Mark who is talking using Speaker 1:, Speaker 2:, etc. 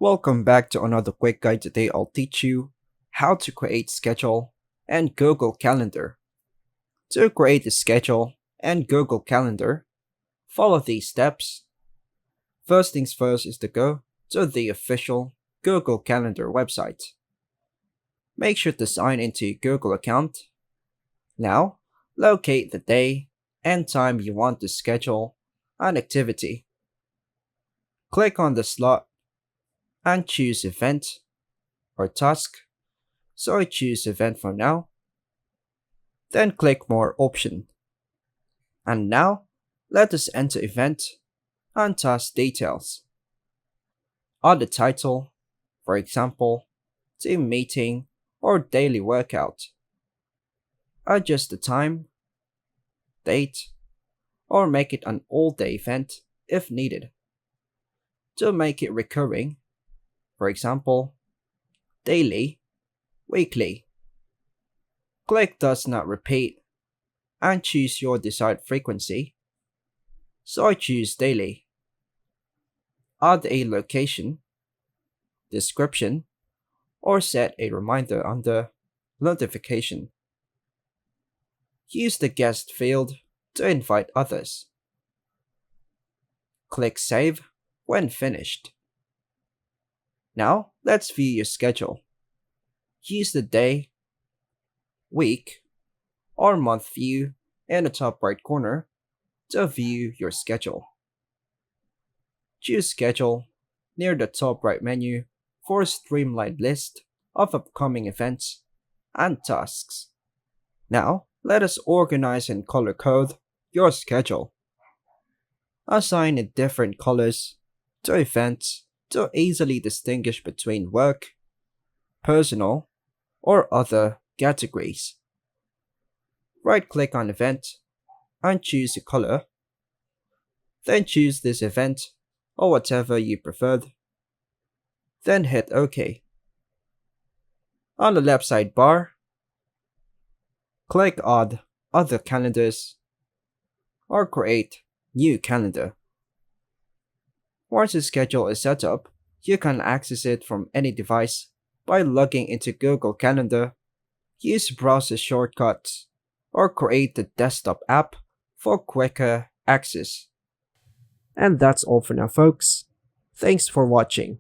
Speaker 1: Welcome back to another quick guide. Today I'll teach you how to create schedule and Google Calendar. To create a schedule and Google Calendar, follow these steps. First things first is to go to the official Google Calendar website. Make sure to sign into your Google account. Now, locate the day and time you want to schedule an activity. Click on the slot and choose event or task. So I choose event for now. Then click more option. And now let us enter event and task details. Add the title, for example, team meeting or daily workout. Adjust the time, date, or make it an all-day event if needed. To make it recurring, for example, daily, weekly. Click does not repeat and choose your desired frequency. So I choose daily. Add a location, description, or set a reminder under notification. Use the guest field to invite others. Click save when finished. Now let's view your schedule. Use the day, week, or month view in the top right corner to view your schedule. Choose schedule near the top right menu for a streamlined list of upcoming events and tasks. Now let us organize and color code your schedule. Assign it different colors to events to easily distinguish between work, personal, or other categories. Right-click on event and choose a color. Then choose this event or whatever you preferred. Then hit OK. On the left sidebar, click Add Other Calendars or Create New Calendar. Once the schedule is set up, you can access it from any device by logging into Google Calendar, use browser shortcuts, or create the desktop app for quicker access. And that's all for now, folks. Thanks for watching.